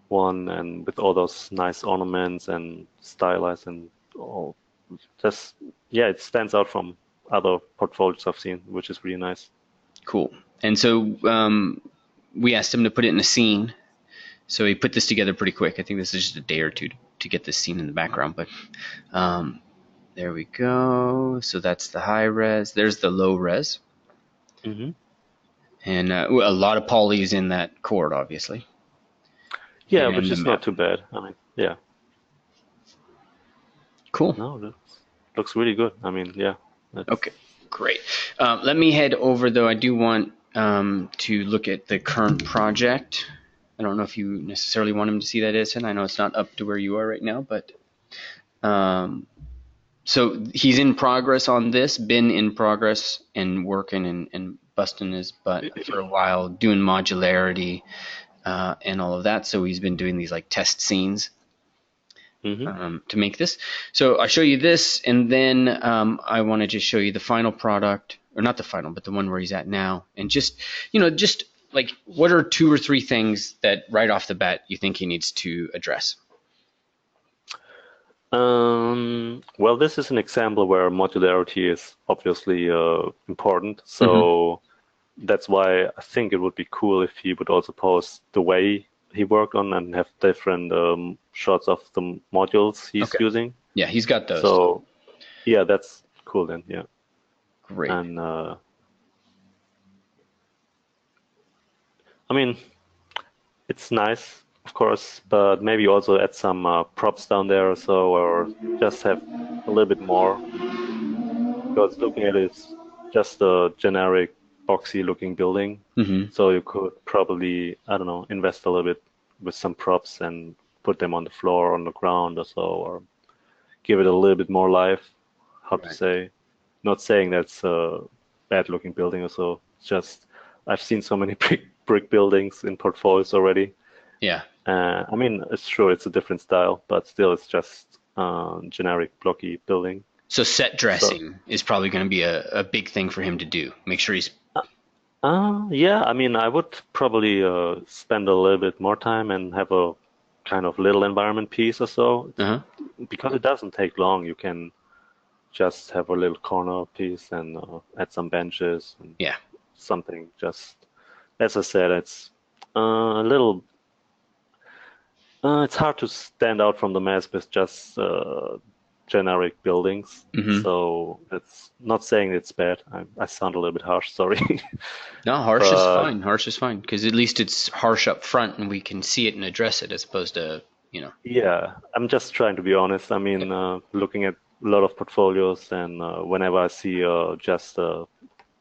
one, and with all those nice ornaments and stylized and all. Just yeah, it stands out from other portfolios I've seen, which is really nice. Cool. And so we asked him to put it in a scene. So he put this together pretty quick. I think this is just a day or two to get this scene in the background. But there we go. So that's the high res. There's the low res. Hmm. And a lot of polys in that chord, obviously. Yeah, which And the is not map. too bad. I mean, yeah, Cool. no, that looks really good. I mean, yeah, that's Okay, great. Let me head over, though. I do want to look at the current project. I don't know if you necessarily want him to see that, Edison. I know it's not up to where you are right now, but um, so he's in progress on this, been in progress and working and busting his butt for a while, doing modularity and all of that. So he's been doing these like test scenes hmm. to make this. So I show you this, and then I want to just show you the final product, or not the final, but the one where he's at now, and just just like what are two or three things that right off the bat you think he needs to address? Well, this is an example where modularity is obviously important. Hmm. So that's why I think it would be cool if he would also post the way he worked on and have different shots of the modules he's Okay. using. Yeah, he's got those. So yeah, that's cool then. Yeah, Great. and I mean it's nice, of course, but maybe also add some props down there or so, or just have a little bit more. Because looking at it, it's just a generic boxy looking building. Hmm. So you could probably, I don't know, invest a little bit with some props and put them on the floor, on the ground or so, or give it a little bit more life. How to Right. say? not saying that's a bad looking building or so. It's just I've seen so many brick buildings in portfolios already. Yeah. I mean, it's sure it's a different style, but still it's just generic blocky building. So set So dressing is probably going to be a big thing for him to do. Make sure he's. yeah, I mean, I would probably spend a little bit more time and have a kind of little environment piece or so, Uh-huh. because it doesn't take long. You can just have a little corner piece and add some benches and Yeah. something. Just as I said, it's a little. It's hard to stand out from the mass with just generic buildings. Mm-hmm. So it's not saying it's bad. I sound a little bit harsh, sorry. No, harsh is But fine. Harsh is fine because at least it's harsh up front and we can see it and address it as opposed to, yeah, I'm just trying to be honest. I mean, Yep. looking at a lot of portfolios, and whenever I see just a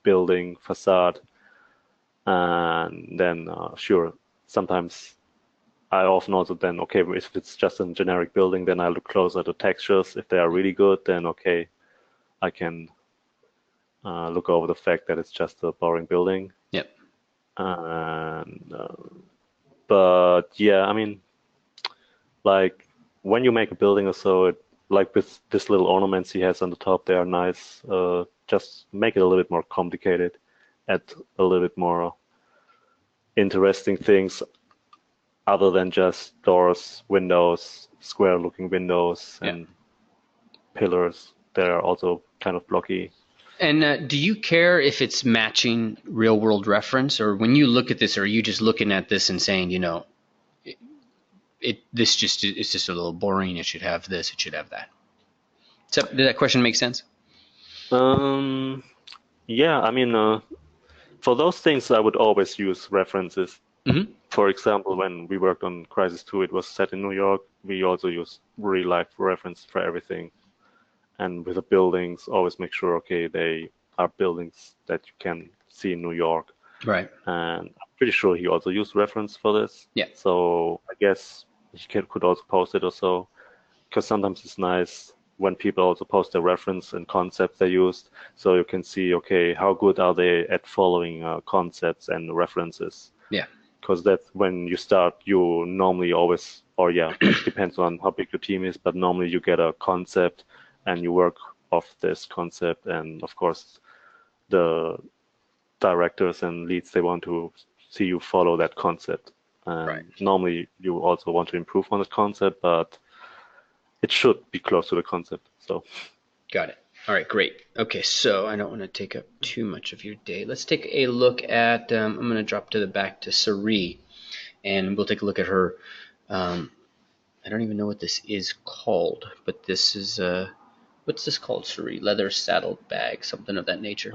building facade, and then sure, sometimes I often also then, okay, if it's just a generic building, then I look closer at the textures. If they are really good, then okay, I can look over the fact that it's just a boring building. Yep. And but yeah, I mean, like when you make a building or so, like with this little ornaments he has on the top, they are nice. Just make it a little bit more complicated, add a little bit more interesting things other than just doors, windows, square-looking windows, Yeah. and pillars. They're also kind of blocky. And do you care if it's matching real world reference, or when you look at this, are you just looking at this and saying, it's just a little boring. It should have this. It should have that. Did that question make sense? Um, yeah, I mean, for those things, I would always use references. Mm-hmm. For example, when we worked on Crisis 2, it was set in New York. We also use real life reference for everything. And with the buildings, always make sure, okay, they are buildings that you can see in New York. Right. And I'm pretty sure he also used reference for this. Yeah. So I guess he could also post it or so. Because sometimes it's nice when people also post their reference and concepts they used. So you can see, okay, how good are they at following concepts and references. Yeah. Because that's when you start, you normally always, or yeah, it depends on how big your team is, but normally you get a concept and you work off this concept. And of course, the directors and leads, they want to see you follow that concept. And Right. normally you also want to improve on the concept, but it should be close to the concept. So Got it. All right, great. Okay, so I don't want to take up too much of your day. Let's take a look at. I'm going to drop to the back to Surrey, and we'll take a look at her. I don't even know what this is called, but this is what's this called, Surrey? Leather saddle bag, something of that nature.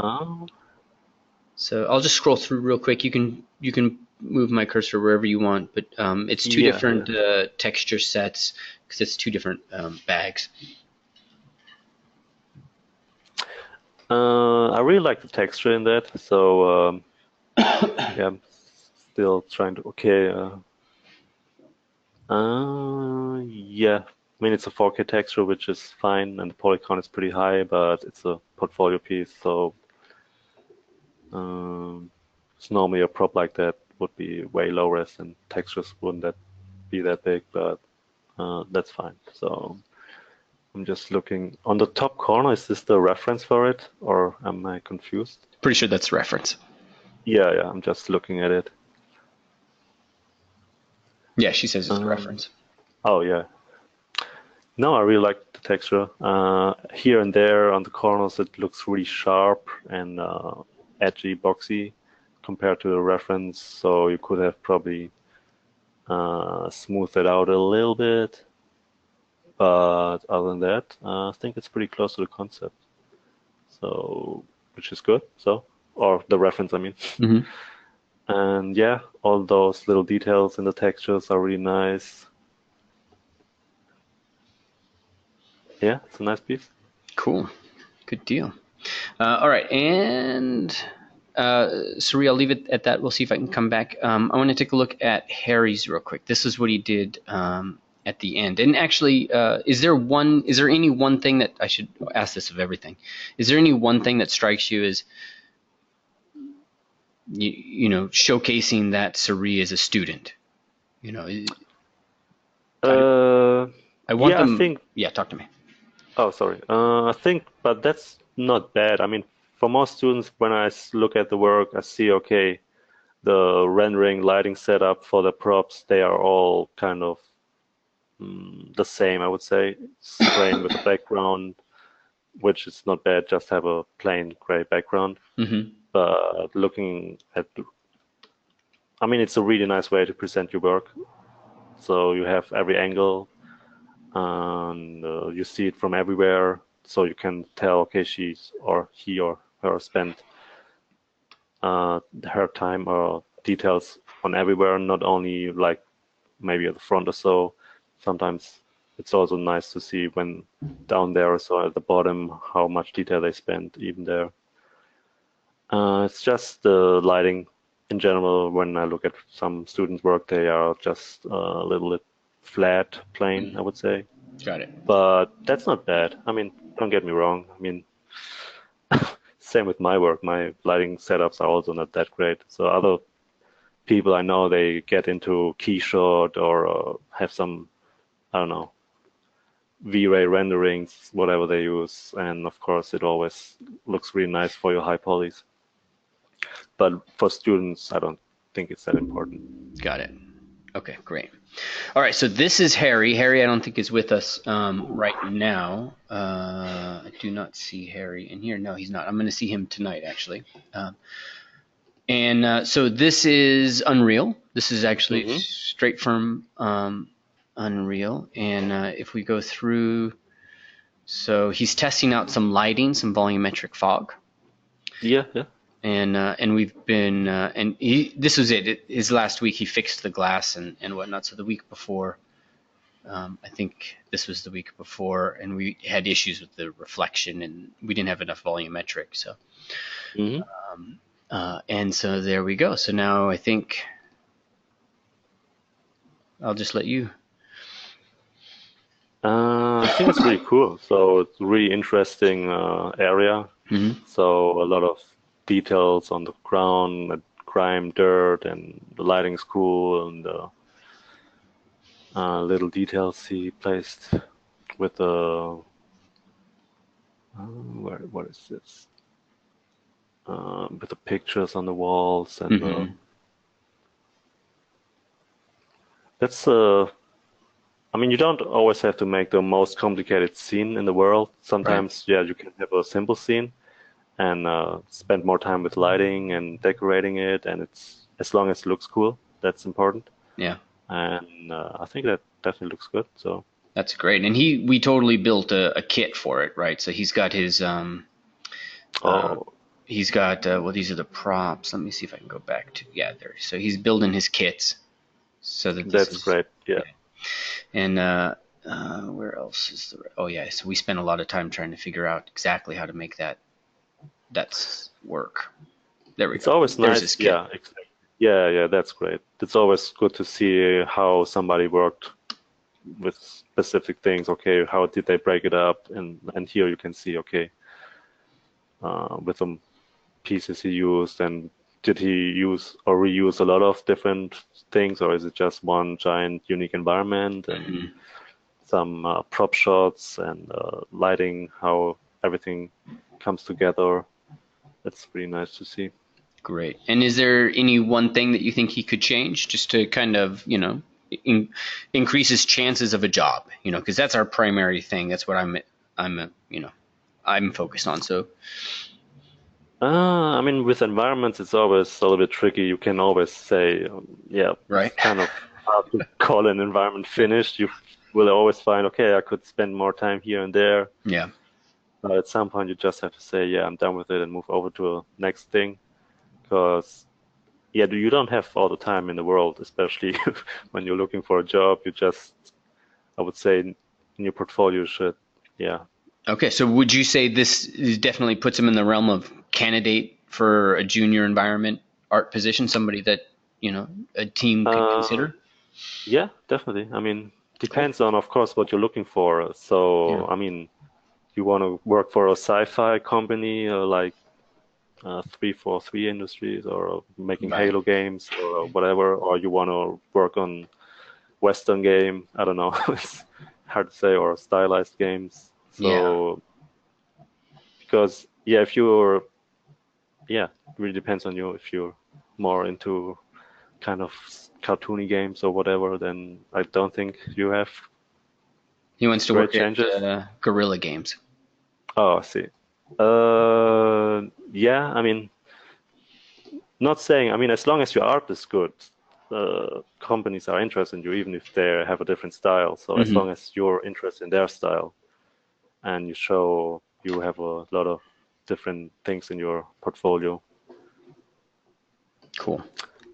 So I'll just scroll through real quick. You can move my cursor wherever you want, but it's two different texture sets because it's two different bags. I really like the texture in that. So yeah, I'm still trying to. Okay. Yeah. I mean, it's a 4K texture, which is fine, and the polygon is pretty high, but it's a portfolio piece, so it's normally a prop like that would be way low res, and textures wouldn't be that big, but that's fine. So I'm just looking on the top corner. Is this the reference for it, or am I confused? Pretty sure that's reference. Yeah, I'm just looking at it. Yeah, she says it's the reference. Oh yeah. No, I really like the texture. Here and there on the corners, it looks really sharp and edgy, boxy compared to the reference. So you could have probably smoothed it out a little bit. But other than that, I think it's pretty close to the concept. So, which is good. So, or the reference, I mean. Mm-hmm. And yeah, all those little details in the textures are really nice. Yeah, it's a nice piece. Cool. Good deal. All right, and Surrey, I'll leave it at that. We'll see if I can come back. I want to take a look at Harry's real quick. This is what he did at the end. And actually, is there any one thing that I should ask this of everything? Is there any one thing that strikes you as showcasing that Surrey is a student? You know, Uh, I want yeah, I them. think. Yeah, talk to me. Oh, sorry. I think, but that's not bad. I mean, for most students, when I look at the work, I see, okay, the rendering, lighting setup for the props, they are all kind of the same, I would say. It's plain with a background, which is not bad, just have a plain gray background. Hmm. But looking at, I mean, it's a really nice way to present your work. So you have every angle, and you see it from everywhere, so you can tell, okay, she's or he or her spent her time or details on everywhere, not only like maybe at the front or so. Sometimes it's also nice to see when down there or so at the bottom how much detail they spent even there. It's just the lighting in general. When I look at some students' work, they are just a little bit flat, plain, I would say. Got it. But that's not bad. I mean, don't get me wrong. I mean, same with my work. My lighting setups are also not that great. So other people I know, they get into keyshot or have some, I don't know, V-Ray renderings, whatever they use. And of course, it always looks really nice for your high polys. But for students, I don't think it's that important. Got it. Okay, great. All right, so this is Harry. Harry, I don't think is with us right now. I do not see Harry in here. No, he's not. I'm going to see him tonight, actually. And so this is Unreal. This is actually Hmm. straight from Unreal. And if we go through, so he's testing out some lighting, some volumetric fog. Yeah, yeah. And we've been and this was his last week. He fixed the glass and whatnot. So the week before, I think this was the week before, and we had issues with the reflection, and we didn't have enough volumetric. So Hmm. and so there we go. So now I think I'll just let you. I think it's really cool. So it's a really interesting area. Hmm. So a lot of details on the ground, grime, dirt, and the lighting's cool, and the little details he placed with the what is this? With the pictures on the walls and Hmm. that's I mean, you don't always have to make the most complicated scene in the world. Right. Sometimes, yeah, you can have a simple scene and spend more time with lighting and decorating it, and it's as long as it looks cool, that's important. Yeah. And I think that definitely looks good. So, That's great. And we totally built a kit for it, right? So he's got his uh, oh, well, these are the props. Let me see if I can go back to, yeah, there. So he's building his kits so that this that's is, great. Yeah. yeah. And where else is the, oh yeah, so we spent a lot of time trying to figure out exactly how to make that's work. There we It's go. always There's his nice. kit. Yeah, yeah, yeah, that's great. It's always good to see how somebody worked with specific things. Okay, how did they break it up? And here you can see, okay, with the pieces he used, and did he use or reuse a lot of different things, or is it just one giant unique environment and Mhm. some prop shots and lighting, how everything comes together? That's pretty nice to see. Great. And is there any one thing that you think he could change just to kind of, increase his chances of a job? Because that's our primary thing. That's what I'm focused on. So, I mean, with environments, it's always a little bit tricky. You can always say, yeah, it's right. kind of hard to call an environment finished. You will always find, okay, I could spend more time here and there. Yeah. But at some point, you just have to say, yeah, I'm done with it and move over to a next thing. Because, yeah, you don't have all the time in the world, especially when you're looking for a job. You just, I would say, in your portfolio should, yeah. Okay. So would you say this definitely puts him in the realm of candidate for a junior environment art position, somebody that, a team could Uh, consider? yeah, definitely. I mean, Depends on, of course, what you're looking for. Yeah. So, I mean, you want to work for a sci-fi company like 343 Industries or making Right. Halo games or whatever, or you want to work on Western game, I don't know, it's hard to say, or stylized games. Yeah. So, because, yeah, it really depends on you. If you're more into kind of cartoony games or whatever, then I don't think you have He wants to great work chances. at Guerrilla Games. Oh, I see. Yeah, I mean, not saying, I mean, as long as your art is good, companies are interested in you, even if they have a different style. So as Hmm. long as you're interested in their style and you show you have a lot of different things in your portfolio. Cool.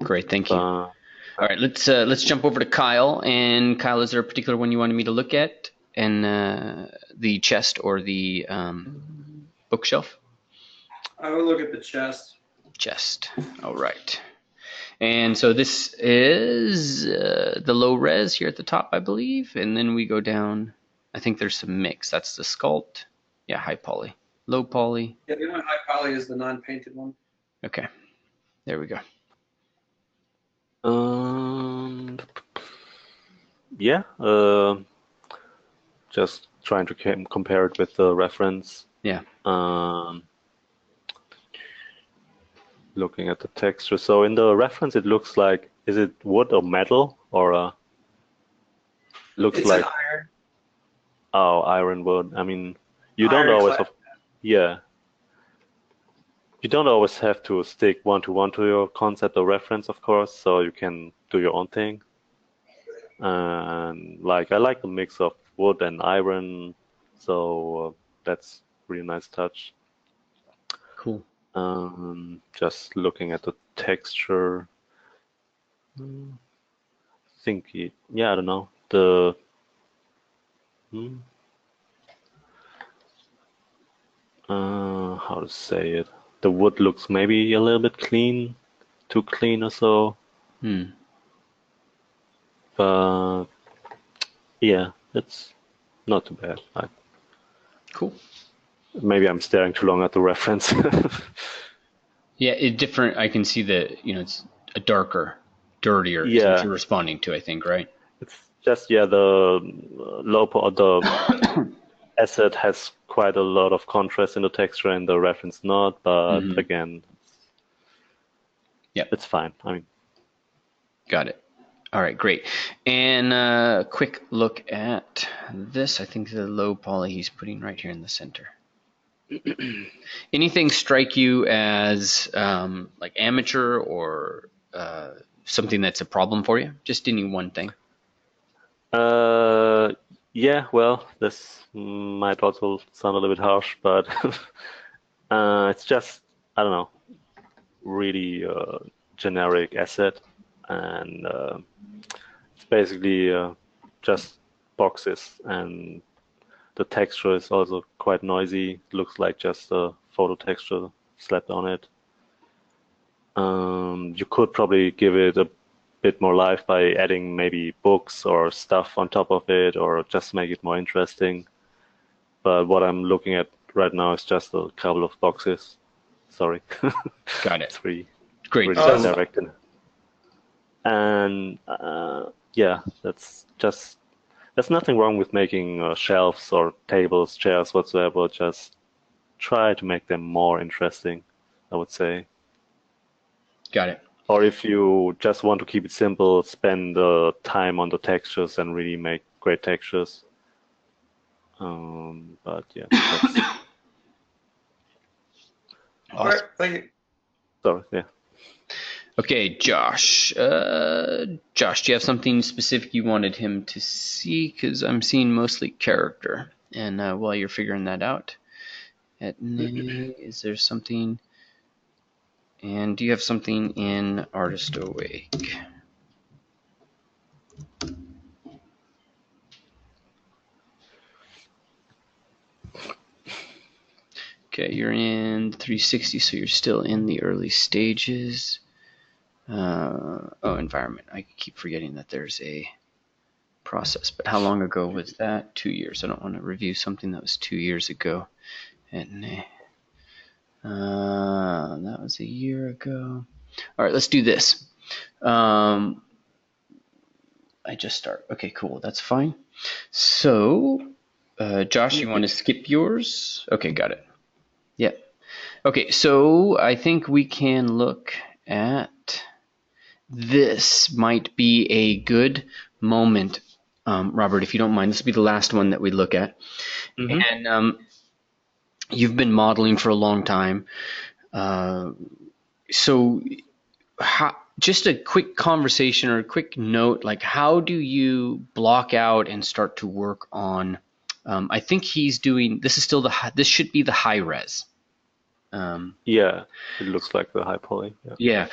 Great. Thank you. Uh, All right. Let's jump over to Kyle. And Kyle, is there a particular one you wanted me to look at? And the chest or the bookshelf? I would look at the chest. Chest. All right. And so this is the low res here at the top, I believe. And then we go down. I think there's some mix. That's the sculpt. Yeah, high poly. Low poly. Yeah, the only high poly is the non-painted one. Okay. There we go. um, yeah, just trying to compare it with the reference. Yeah. Um, looking at the texture. So in the reference, it looks like, is it wood or metal or looks It's an like, iron. oh, iron wood. I mean, you don't always Ironclad. have, yeah, you don't always have to stick one to your concept or reference, of course, so you can do your own thing. And like, I like the mix of wood and iron, so that's really nice touch. Cool. Just looking at the texture, think it, yeah, I don't know, hmm, how to say it. The wood looks maybe a little bit too clean or so, Hmm. but yeah, it's not too bad. Cool. Maybe I'm staring too long at the reference. Yeah, it different. I can see that, it's a darker, dirtier is what Yeah, you're responding to, I think, right? it's just, yeah, the the asset has quite a lot of contrast in the texture and the reference not, but Hmm. again, Yep. it's fine. I mean, Got it. All right, great. And quick look at this. I think the low poly he's putting right here in the center. Anything strike you as like amateur or something that's a problem for you? Just any one thing. uh, yeah, well, this might also sound a little bit harsh, but it's just, I don't know, really generic asset, and it's basically just boxes, and the texture is also quite noisy. Looks like just a photo texture slapped on it. You could probably give it a bit more life by adding maybe books or stuff on top of it, or just make it more interesting. But what I'm looking at right now is just a couple of boxes. Sorry, Got it. three. Great. Really Oh, So, directed. And yeah, there's nothing wrong with making shelves or tables, chairs, whatsoever. Just try to make them more interesting, I would say. got it. Or if you just want to keep it simple, spend time on the textures and really make great textures. But yeah, that's all right. Thank you. sorry. Yeah. Okay, Josh. Josh, do you have something specific you wanted him to see? Because I'm seeing mostly character. And while you're figuring that out, is there something? And do you have something in Artist Awake? Okay, you're in 360, so you're still in the early stages. Oh, environment. I keep forgetting that there's a process. But how long ago was that? 2 years. I don't want to review something that was 2 years ago. And that was a year ago. All right, let's do this. I just start. Okay, cool. That's fine. So, Josh, you want to skip yours? Okay, got it. Yeah. Okay, so I think we can look at this. Might be a good moment, Robert, if you don't mind. This will be the last one that we look at. Mm-hmm. And you've been modeling for a long time. So just a quick conversation or a quick note, like how do you block out and start to work on, I think he's doing, this should be the high res. Yeah, it looks like the high poly. Yeah.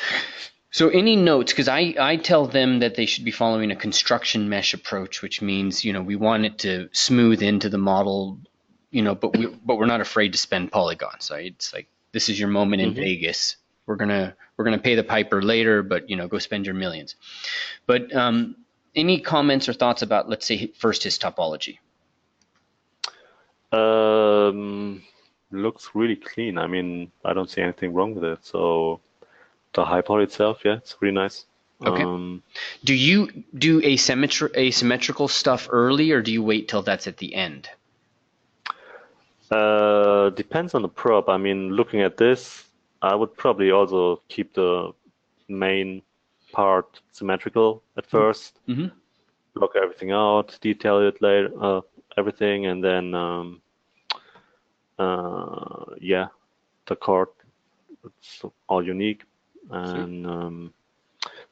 So any notes, because I tell them that they should be following a construction mesh approach, which means, we want it to smooth into the model, but we're not afraid to spend polygons. So it's like, this is your moment in Vegas. We're gonna pay the piper later, but go spend your millions. But any comments or thoughts about, let's say, first his topology? Looks really clean. I mean, I don't see anything wrong with it. So the high poly itself, yeah, it's really nice. Okay. Do you do asymmetrical stuff early, or do you wait till that's at the end? Depends on the prop. I mean, looking at this, I would probably also keep the main part symmetrical at first, block everything out, detail it later, everything, and then yeah, the chord, it's all unique. And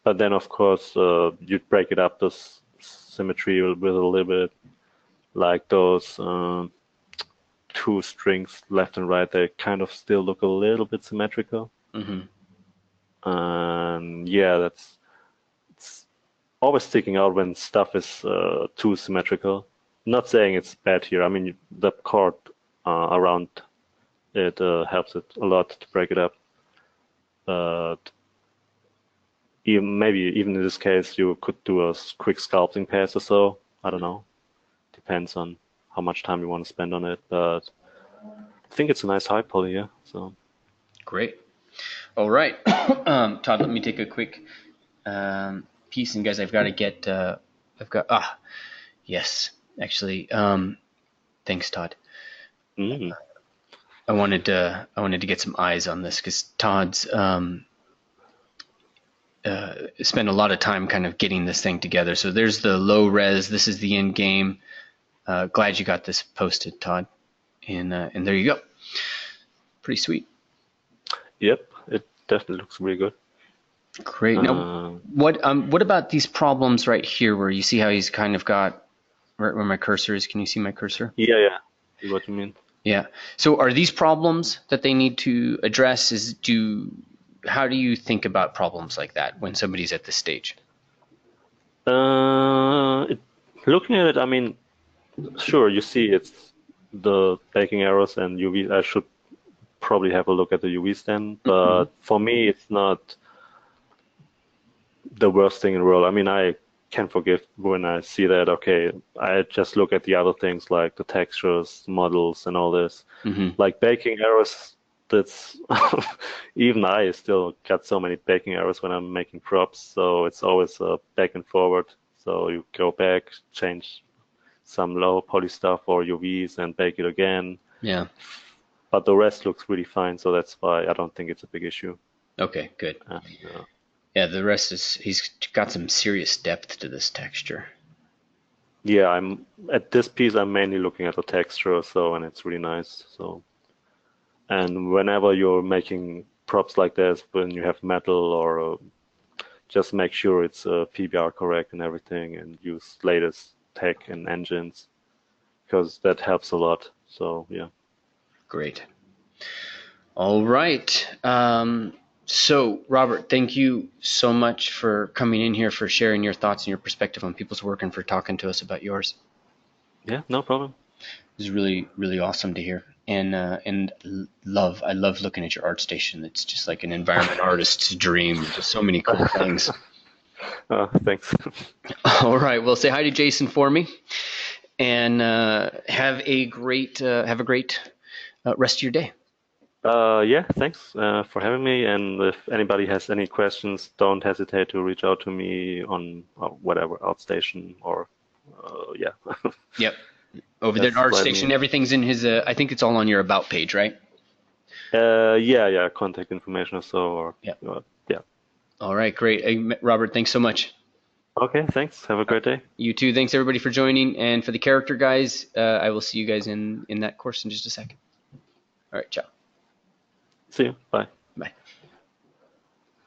but then of course you'd break it up, this symmetry with a little bit, like those two strings left and right, they kind of still look a little bit symmetrical. And yeah, it's always sticking out when stuff is too symmetrical. Not saying it's bad here. I mean, the chord around it helps it a lot to break it up. But maybe even in this case, you could do a quick sculpting pass or so. I don't know. Depends on how much time you want to spend on it. But I think it's a nice high poly, yeah. So great. All right, Todd. Let me take a quick piece, and guys, I've got to get. Yes, actually. Thanks, Todd. I wanted to get some eyes on this because Todd's spent a lot of time kind of getting this thing together. So there's the low res. This is the end game. Glad you got this posted, Todd. And there you go. Pretty sweet. Yep, it definitely looks really good. Great. Now, what about these problems right here, where you see how he's kind of got right where my cursor is? Can you see my cursor? Yeah. See what you mean. Yeah. So are these problems that they need to address? How do you think about problems like that when somebody's at this stage? Looking at it, I mean, sure, you see it's the baking errors and UV. I should probably have a look at the UVs then, but for me, it's not the worst thing in the world. I mean, I can forgive when I see that. Okay, I just look at the other things like the textures, models, and all this. Like baking errors, that's even I still got so many baking errors when I'm making props. So it's always back and forward. So you go back, change some low poly stuff or UVs, and bake it again. Yeah. But the rest looks really fine, so that's why I don't think it's a big issue. Okay, good. Yeah, the rest he's got some serious depth to this texture. Yeah, I'm at this piece. I'm mainly looking at the texture, and it's really nice. So, and whenever you're making props like this, when you have metal or just make sure it's PBR correct and everything, and use latest tech and engines, because that helps a lot. So yeah. Great. All right. So, Robert, thank you so much for coming in here, for sharing your thoughts and your perspective on people's work, and for talking to us about yours. Yeah, no problem. It was really, really awesome to hear. And I love looking at your art station. It's just like an environment artist's dream. Just so many cool things. Thanks. All right. Well, say hi to Jason for me, and have a great rest of your day. Yeah, thanks for having me. And if anybody has any questions, don't hesitate to reach out to me on whatever outstation or yeah. Yep. Over there at Just let ArtStation, me. everything's in his. I think it's all on your about page, right? Yeah, contact information or so, or Yep. yeah. All right. Great. Robert, thanks so much. Okay, thanks. Have a great day. You too. Thanks everybody for joining, and for the character guys, I will see you guys in that course in just a second. All right. Ciao. See you. Bye. Bye.